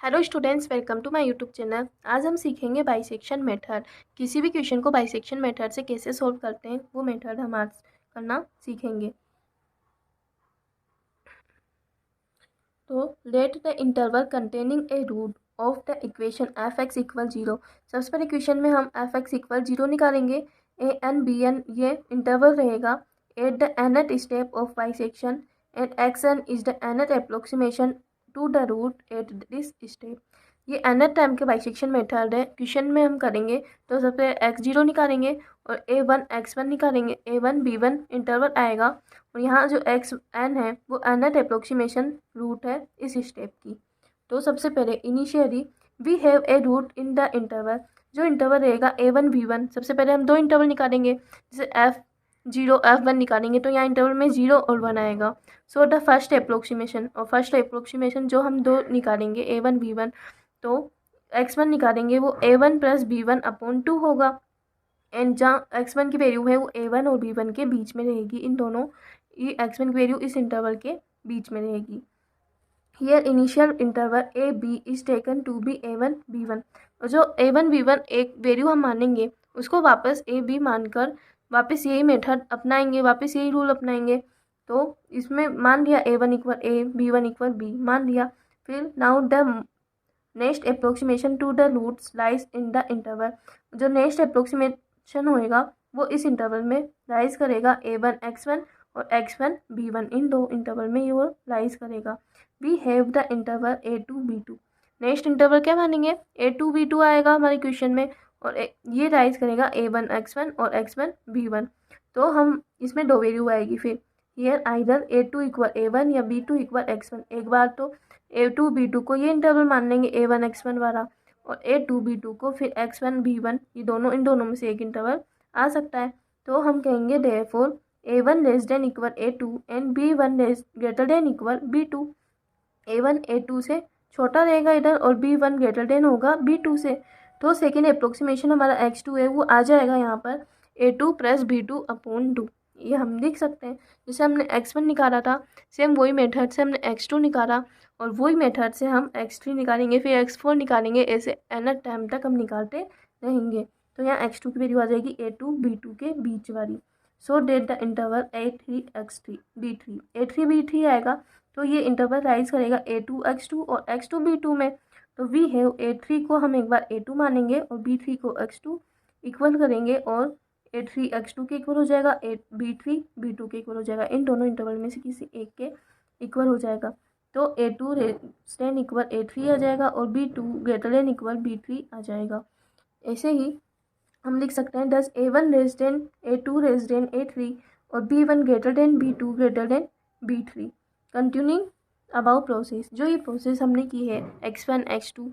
Hello students, welcome to my YouTube channel. आज हम सीखेंगे बाइसेक्शन मेथड। किसी भी क्वेश्चन को बाइसेक्शन मेथड से कैसे सोल्व करते हैं वो मेथड हम आज करना सीखेंगे। तो let the interval containing a root of the equation F X equal 0। सबसे पहले इक्वेशन में हम एफ एक्स इक्वल 0 निकालेंगे। ए एन बी एन ये इंटरवल रहेगा at the nth step of bisection and X N is the nth approximation to the root at this step. ये nth time के bisection method है। Question में हम करेंगे तो सबसे x0 निकालेंगे और a1 x1 निकालेंगे। a1 b1 इंटरवल आएगा और यहाँ जो एक्स एन है वो nth अप्रोक्सीमेशन रूट है इस स्टेप की। तो सबसे पहले initially we have a root in the interval. जो इंटरवल रहेगा a1 b1, सबसे पहले हम दो इंटरवल निकालेंगे। जैसे f0 f1 निकालेंगे तो यहाँ इंटरवल में 0 और 1 आएगा। सो द फर्स्ट अप्रोक्सीमेशन, और फर्स्ट अप्रोक्सीमेशन जो हम दो निकालेंगे a1 b1, तो x1 निकालेंगे वो a1 प्लस b1 अपॉन 2 होगा। एंड जहाँ x1 की वैल्यू है वो a1 और b1 के बीच में रहेगी। इन दोनों ये x1 की वैल्यू इस इंटरवल के बीच में रहेगी। Here initial interval A B is taken to be a1 b1। और जो a1 b1 एक वैल्यू हम मानेंगे उसको वापस a b मानकर वापस यही मेथड अपनाएंगे, वापस यही रूल अपनाएंगे। तो इसमें मान लिया a1 equal a, b1 equal b मान लिया। फिर now the next approximation to the roots lies in the interval. जो नेक्स्ट अप्रोक्सीमेशन होएगा वो इस इंटरवल में लाइज करेगा a1 x1 और x1 b1, इन दो इंटरवल में ये वो लाइज करेगा। We have the interval a2 b2। Next interval क्या मानेंगे a2 b2 आएगा हमारे क्वेश्चन में और ये लाइज करेगा a1 x1 और x1 b1। तो हम इसमें दो वैल्यू आएगी। फिर here either a2 equal a1 या b2 इक्वल x1। एक बार तो a2 b2 को ये इंटरवल मान लेंगे a1 x1 वाला, और a2 b2 को फिर x1 b1, ये दोनों इन दोनों में से एक इंटरवल आ सकता है। तो हम कहेंगे therefore a1 less than equal a2 and b1 less greater than equal b2। a1 a2 से छोटा रहेगा इधर और b1 ग्रेटर देन होगा b2 से। तो सेकेंड अप्रोक्सीमेशन हमारा x2 है वो आ जाएगा यहाँ पर a2 प्लस b2 अपॉन 2। ये हम लिख सकते हैं। जैसे हमने x1 निकाला था सेम वही मेथड से हमने x2 निकाला और वही मेथड से हम x3 निकालेंगे, फिर x4 निकालेंगे। ऐसे nth टाइम तक हम निकालते रहेंगे। तो यहाँ x2 की वैल्यू आ जाएगी a2 b2 के बीच वाली। सो date the interval a3 x3 b3, a3 b3 आएगा। तो ये इंटरवल राइज करेगा a2 x2 और x2 b2 में। तो वी हैव a3 को हम एक बार a2 मानेंगे और b3 को x2 इक्वल करेंगे और a3 x2 के इक्वल हो जाएगा, b3 b2 के इक्वल हो जाएगा। इन दोनों इंटरवल में से किसी एक के इक्वल हो जाएगा। तो a2 less than equal a3 आ जाएगा और b2 greater than equal b3 आ जाएगा। ऐसे ही हम लिख सकते हैं दस a1 less than a2 less than a3 और b1 greater than b2 greater than b3। Continuing above process, जो ये प्रोसेस हमने की है x1 x2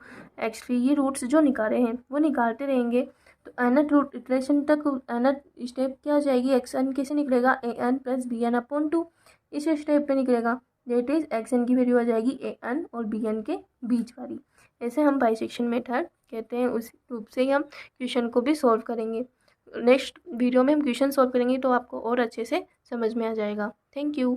x3 ये रूट्स जो निकाले हैं वो निकालते रहेंगे। तो nth रूट इटरेशन तक nth स्टेप क्या हो जाएगी, xn कैसे निकलेगा an प्लस bn अपॉन 2 इस स्टेप पे निकलेगा। डेट इज xn की वैल्यू आ जाएगी an और bn के बीच वाली। ऐसे हम बाइसेक्शन मेथड कहते हैं। उस रूप से ही हम क्वेश्चन को भी सॉल्व करेंगे। नेक्स्ट वीडियो में हम क्वेश्चन सॉल्व करेंगे तो आपको और अच्छे से समझ में आ जाएगा। Thank you.